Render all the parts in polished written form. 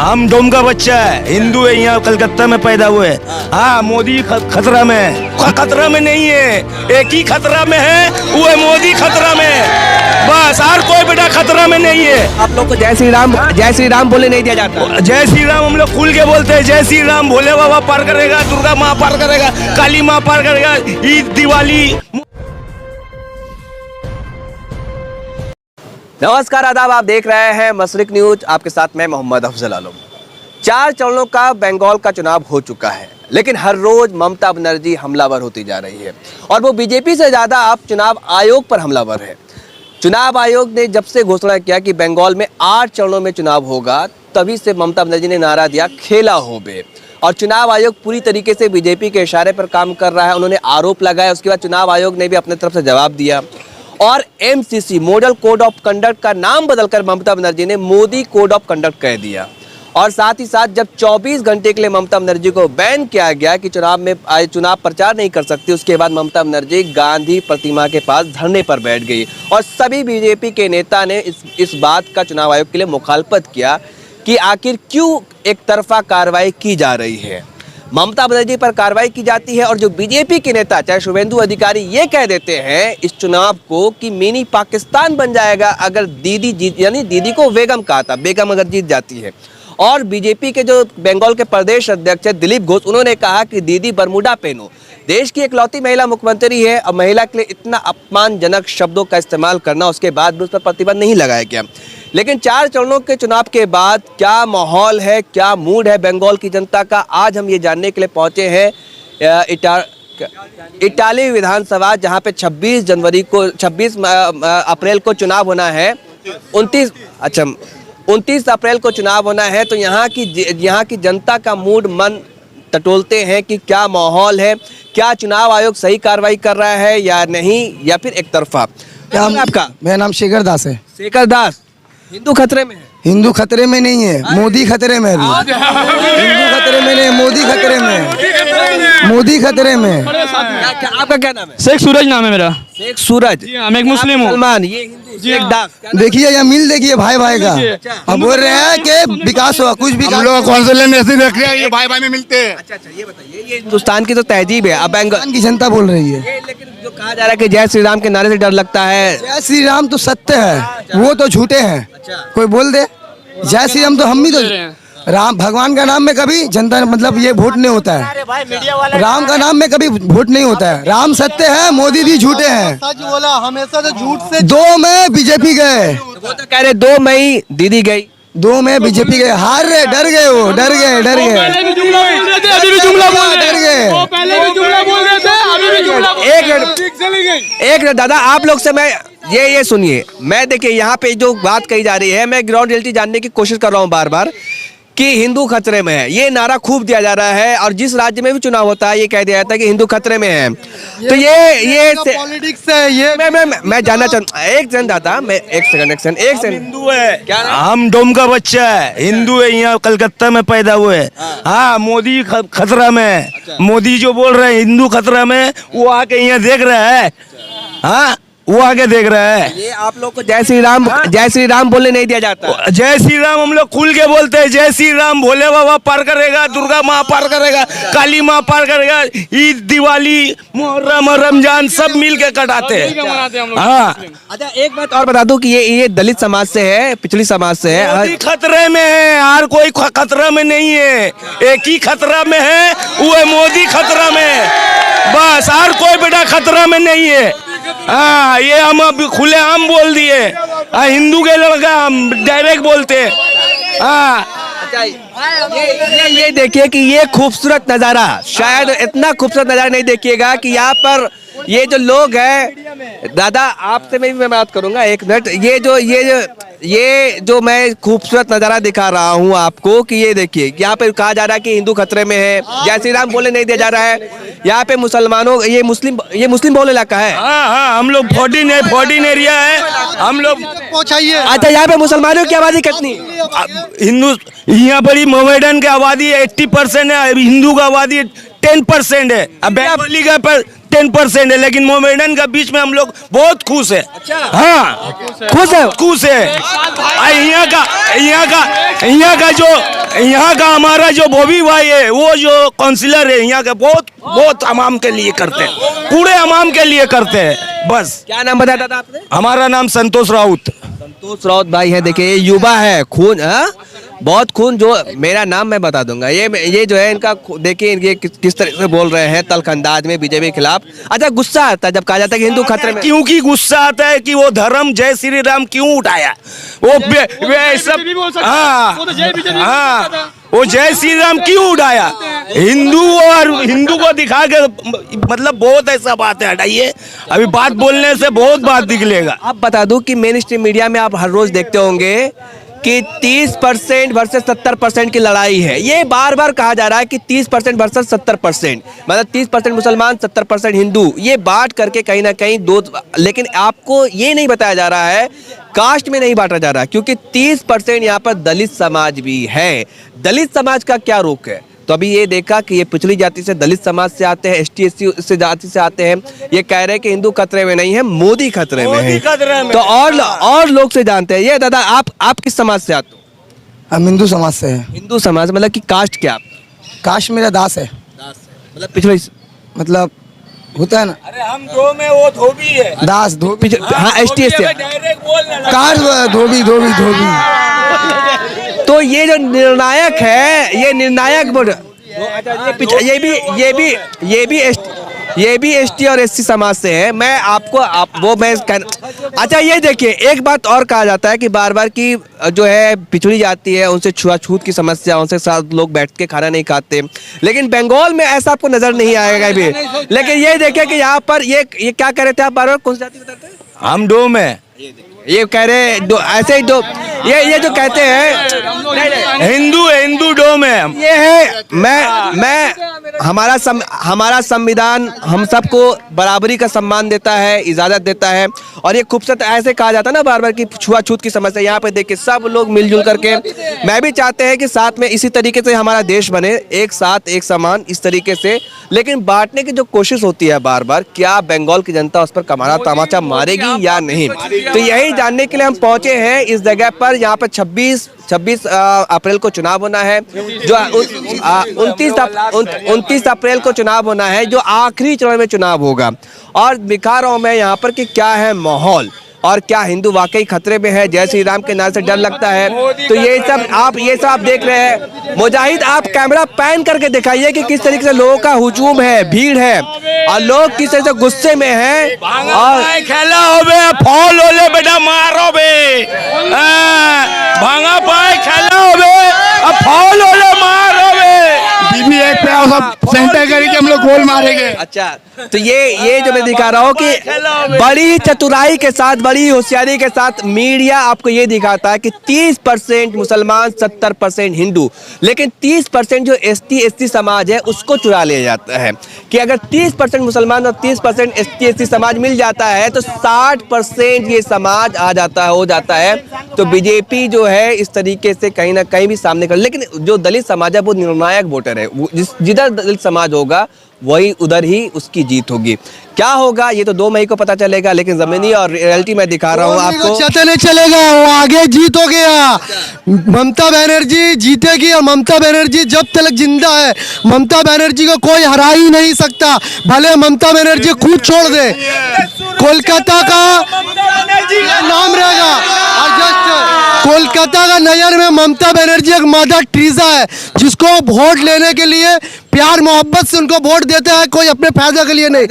हम डोम का बच्चा है, हिंदू है, यहाँ कलकत्ता में पैदा हुए। हाँ, मोदी खतरा में है। खतरा में नहीं है, एक ही खतरा में है, वो है मोदी खतरा में। बस और कोई बेटा खतरा में नहीं है। आप लोग को जय श्री राम बोले नहीं दिया जाता। जय श्री राम हम लोग खुल के बोलते हैं। जय श्री राम, भोले बाबा पार करेगा, दुर्गा माँ पार करेगा, काली माँ पार करेगा, ईद दिवाली। नमस्कार, आदाब। आप देख रहे हैं मशरिक न्यूज, आपके साथ मैं मोहम्मद अफजल आलम। 4 चरणों का बंगाल का चुनाव हो चुका है, लेकिन हर रोज ममता बनर्जी हमलावर होती जा रही है और वो बीजेपी से ज्यादा अब चुनाव आयोग पर हमलावर है। चुनाव आयोग ने जब से घोषणा किया कि बंगाल में 8 चरणों में चुनाव होगा, तभी से ममता बनर्जी ने नारा दिया खेला हो बे। और चुनाव आयोग पूरी तरीके से बीजेपी के इशारे पर काम कर रहा है। उन्होंने आरोप लगाया, उसके बाद चुनाव आयोग ने भी अपने तरफ से जवाब दिया और MCC model code of conduct का नाम बदलकर ममता बनर्जी ने मोदी कोड ऑफ कंडक्ट कह दिया। और साथ ही साथ जब 24 घंटे के लिए ममता बनर्जी को बैन किया गया कि चुनाव प्रचार नहीं कर सकती, उसके बाद ममता बनर्जी गांधी प्रतिमा के पास धरने पर बैठ गई और सभी बीजेपी के नेता ने इस बात का चुनाव आयोग के लिए मुखालफत किया कि आखिर क्यों एक तरफा कार्रवाई की जा रही है। ममता बनर्जी पर कार्रवाई की जाती है और जो बीजेपी के नेता चाहे शुभेंदु अधिकारी ये कह देते हैं इस चुनाव को कि मिनी पाकिस्तान बन जाएगा अगर दीदी जीत, यानी दीदी को बेगम कहा था, बेगम अगर जीत जाती है। और बीजेपी के जो बंगाल के प्रदेश अध्यक्ष है दिलीप घोष, उन्होंने कहा कि दीदी बरमूडा पहनो। देश की इकलौती महिला मुख्यमंत्री है और महिला के लिए इतना अपमानजनक शब्दों का इस्तेमाल करना, उसके बाद भी उस पर प्रतिबंध नहीं लगाया गया। लेकिन 4 चरणों के चुनाव के बाद क्या माहौल है, क्या मूड है बंगाल की जनता का, आज हम ये जानने के लिए पहुंचे हैं इटाली विधानसभा, जहां पे 26 अप्रैल को चुनाव होना है। 29 अप्रैल को चुनाव होना है। तो यहाँ की जनता का मूड मन टटोलते हैं कि क्या माहौल है, क्या चुनाव आयोग सही कार्रवाई कर रहा है या नहीं, या फिर एक तरफा। क्या आपका? मेरा नाम शेखर दास है। शेखर दास, हिंदू खतरे में है? हिंदू खतरे में नहीं है, मोदी खतरे में है। हिंदू खतरे में नहीं, मोदी खतरे में है। मोदी खतरे में है। आपका क्या नाम है? शेख सूरज नाम है मेरा। शेख सूरज, मैं एक मुस्लिम हूँ। सलमान, ये हिंदू। शेख दास, देखिए यहाँ मिल देखिए भाई भाई का। हम बोल रहे हैं कि विकास हुआ, कुछ भी। हम लोग कौन से लेने ऐसे देख रहे हैं, ये भाई भाई में मिलते हैं। अच्छा, ये बताइए, ये हिंदुस्तान की तो तहजीब है। अब बंगाल की जनता बोल रही है, लेकिन जो कहा जा रहा है कि जय श्री राम के नारे से डर लगता है। जय श्री राम तो सत्य है, वो तो झूठे हैं। कोई बोल दे जय श्री राम तो हम भी तो राम भगवान का नाम में कभी जनता मतलब ये वोट नहीं होता है। राम का नाम में कभी वोट नहीं होता है। राम सत्य है, मोदी जी झूठे हैं। सच बोला, हमेशा तो झूठ से। 2 में बीजेपी गए, वो तो कह रहे 2 मई दीदी गई। 2 में बीजेपी गए, हार रहे, डर गए, वो डर गए डर गए। एक मिनट दादा, आप लोग से मैं ये सुनिए, मैं देखिए यहाँ पे जो बात कही जा रही है, मैं ग्राउंड रियलिटी जानने की कोशिश कर रहा हूँ बार बार कि हिंदू खतरे में है। ये नारा खूब दिया जा रहा है और जिस राज्य में भी चुनाव होता है ये कह दिया जाता है कि हिंदू खतरे में है। तो ये पॉलिटिक्स है ये। मैं जानना चाहता हूँ, एक सेकंड दादा, मैं एक सेकंड हिंदू है, क्या हम डोम का बच्चा है, हिंदू है, यहाँ कलकत्ता में पैदा हुए। हाँ, मोदी खतरा में है। मोदी जो बोल रहे हैं हिंदू खतरा में, वो आके यहाँ देख रहा है। हाँ, वो आगे देख रहा है। ये आप लोग को जय श्री राम बोले नहीं दिया जाता। जय श्री राम हम लोग खुल के बोलते हैं। जय श्री राम, भोले बाबा पार करेगा, दुर्गा माँ पार करेगा, काली माँ पार करेगा, ईद दिवाली मुहर्रम रमजान सब मिल के कटाते हैं। हाँ, अच्छा, एक बात और बता दूं कि ये दलित समाज से है, पिछड़ी समाज से है। मोदी खतरे में है, और कोई खतरा में नहीं है, एक ही खतरा में है, वो है मोदी खतरा में। बस और कोई बेटा खतरा में नहीं है। हाँ, ये हम अब खुले आम बोल दिए। हिंदू के लड़का हम डायरेक्ट बोलते हैं। हाँ, ये देखिए कि ये खूबसूरत नज़ारा, शायद इतना खूबसूरत नज़ारा नहीं देखिएगा कि यहाँ पर ये जो लोग हैं। दादा आपसे मैं बात करूंगा, एक मिनट। ये जो मैं खूबसूरत नज़ारा दिखा रहा हूँ आपको कि ये देखिए, यहाँ पे कहा जा रहा है कि हिंदू खतरे में है, जय श्री राम बोले नहीं दिया जा रहा है। यहाँ पे मुसलमानों, ये मुस्लिम बहुल इलाका है। हाँ, हम लोग 14 एरिया है हम लोग। अच्छा, यहाँ पे मुसलमानों की आबादी कितनी? हिंदू यहाँ बड़ी मोमेडन की आबादी 80% है, हिंदू का आबादी 10% है। अब बंगाली का 10% है, लेकिन मोमेडन का बीच में हम लोग बहुत खुश है। हाँ, खुश है। यहाँ का जो यहाँ का हमारा जो बॉबी भाई है, वो जो काउंसिलर है यहाँ का, बहुत बहुत अवाम के लिए करते हैं, पूरे अवाम के लिए करते हैं। बस क्या नाम बताया था आपने? हमारा नाम संतोष राउत। संतोष राउत भाई है, देखिए ये युवा है, खून बहुत खून, जो मेरा नाम मैं बता दूंगा। ये जो है इनका देखिए ये किस तरह से बोल रहे हैं तल्ख अंदाज में बीजेपी के खिलाफ। अच्छा, गुस्सा आता है जब कहा जाता है कि हिंदू खतरे में, क्योंकि गुस्सा आता है कि वो धर्म जय श्री राम क्यों उठाया, वो सब, हाँ वो जय श्री राम क्यों उठाया, हिंदू और हिंदू को दिखा के, मतलब बहुत ऐसा बात है। हटाइए, अभी बात बोलने से बहुत बात निकलेगा। आप बता दूं कि मेन स्ट्रीम मीडिया में आप हर रोज देखते होंगे कि 30% वर्सेस 70% की लड़ाई है। ये बार बार कहा जा रहा है कि 30% वर्सेस 70%, मतलब 30% मुसलमान 70% हिंदू, ये बांट करके कहीं ना कहीं दो, लेकिन आपको ये नहीं बताया जा रहा है, कास्ट में नहीं बांटा जा रहा, क्योंकि 30% यहाँ पर दलित समाज भी है। दलित समाज का क्या रोक है? तो अभी ये देखा कि ये पिछड़ी जाति से, दलित समाज से आते हैं, ST SC से जाति से आते हैं, ये कह रहे हैं कि हिंदू खतरे में नहीं है, मोदी खतरे में है। तो और लोग से जानते हैं। ये दादा आप किस समाज से आते हो? हम हिंदू समाज से हैं। हिंदू समाज मतलब कि कास्ट क्या? कास्ट मेरा दास है, मतलब पिछड़ी, मतलब होता है ना, अरे हम दो में वो धोबी है, दास धोबी, हाँ ST SC। डायरेक्ट बोलना। कार धोबी धोबी धोबी। तो ये जो निर्णायक है, ये निर्णायक बोर्ड, ये भी ST और SC समाज से है। मैं आपको अच्छा ये देखिए, एक बात और कहा जाता है कि बार बार की जो है पिछड़ी जाती है, उनसे छुआछूत की समस्या, उनसे साथ लोग बैठ के खाना नहीं खाते, लेकिन बंगाल में ऐसा आपको नजर नहीं आएगा भी। लेकिन ये देखिए कि यहाँ पर ये क्या कह रहे थे आप, बार बार कौन सी जाति बताते हैं? हम दो में, ये कह रहे दो, ऐसे ही दो, ये जो कहते हैं हिंदू दो में, ये है मैं हमारा संविधान हम सबको बराबरी का सम्मान देता है, इजाजत देता है। और ये खूबसूरत ऐसे कहा जाता है ना बार बार कि छुआछूत की समस्या, यहाँ पे देखिए सब लोग मिलजुल करके, मैं भी चाहते हैं कि साथ में इसी तरीके से हमारा देश बने, एक साथ एक समान इस तरीके से। लेकिन बांटने की जो कोशिश होती है बार बार, क्या बंगाल की जनता उस पर कमाना तमाचा मारेगी या नहीं? तो यही जानने के लिए हम पहुंचे हैं इस जगह पर। यहाँ पर 26 अप्रैल को चुनाव होना है, जो 29 अप्रैल को चुनाव होना है, जो आखिरी चरण में चुनाव होगा। और दिखा रहा हूं मैं यहाँ पर कि क्या है माहौल, और क्या हिंदू वाकई खतरे में है, जय श्री राम के नाम से डर लगता है। तो ये सब आप देख रहे हैं। मुजाहिद, आप कैमरा पैन करके दिखाइए कि किस तरीके से लोगों का हुजूम है, भीड़ है, और लोग किस तरह से गुस्से में हैं। और खेला होबे, फॉल होले बेटा मारो बे, भांगा पाए खेला होबे, अब फॉल होले मारो बे। बीबी एक पे आओ, सब सेंटर करके हम लोग गोल मारेंगे। अच्छा, तो ये जो मैं दिखा रहा हूँ कि बड़ी चतुराई के साथ, बड़ी होशियारी के साथ मीडिया आपको ये दिखाता है कि 30% मुसलमान, 70% हिंदू, लेकिन 30% जो ST SC समाज है उसको चुरा लिया जाता है। कि अगर 30% मुसलमान और 30% ST SC समाज मिल जाता है तो 60% ये समाज आ जाता है, हो जाता है। तो बीजेपी जो है इस तरीके से कहीं ना कहीं भी सामने कर, लेकिन जो दलित समाज है वो निर्णायक वोटर है, जिधर दलित समाज होगा वही उधर ही उसकी जीत होगी। क्या होगा ये तो 2 मई को पता चलेगा, लेकिन जमीनी और रियलिटी में दिखा रहा हूँ आपको। चलते नहीं चलेगा, वो आगे जीत हो गया। ममता बनर्जी जीतेगी, और ममता बनर्जी जब तक जिंदा है, ममता बनर्जी को कोई हरा ही नहीं सकता, भले ममता बनर्जी खुद छोड़ दे। कोलकाता का नाम रहेगा, और जस्ट कोलकाता का नजर में ममता बनर्जी एक मदर टेरेसा है, जिसको वोट लेने के लिए प्यार मोहब्बत से उनको वोट देते हैं, कोई अपने फायदे के लिए नहीं।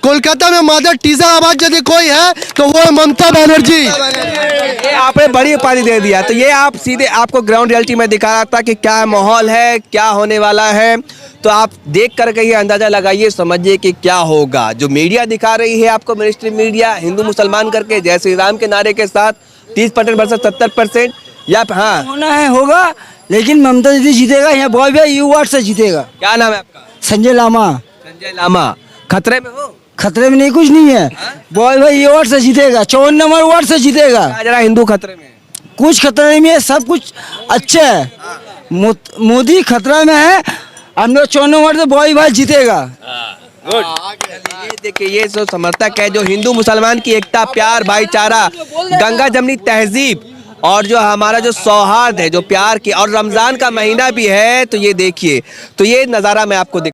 कोलकाता में मदर टेरेसा आवाज यदि कोई है तो वो है ममता बनर्जी। ये आपने बड़ी उपाधि दे दिया। तो ये आप सीधे आपको ग्राउंड रियलिटी में दिखा रहा था कि क्या माहौल है, क्या होने वाला है। तो आप देख करके ये अंदाजा लगाइए, समझिए कि क्या होगा। जो मीडिया दिखा रही है आपको, मेन स्ट्रीम मीडिया, हिंदू मुसलमान करके जय श्री राम के नारे के साथ 30% वर्सेस 70%, या हाँ होना है होगा, लेकिन ममता दीदी जीतेगा। यहाँ बॉय भाई यू वार्ड से जीतेगा। क्या नाम है आपका? संजय लामा। संजय लामा। खतरे में हो? खतरे में नहीं, कुछ नहीं है। बॉय भाई ये वार्ड से जीतेगा, 54 नंबर वार्ड से जीतेगा। जरा हिंदू खतरे में? कुछ खतरे में है, सब कुछ अच्छा है। मोदी खतरा में है, हम लोग 54 नंबर से बॉय भाई जीतेगा। ये देखिए, ये जो समर्थक है, जो हिंदू मुसलमान की एकता, प्यार, भाईचारा, गंगा जमनी तहजीब और जो हमारा जो सौहार्द है, जो प्यार की, और रमज़ान का महीना भी है, तो ये देखिए, तो ये नज़ारा मैं आपको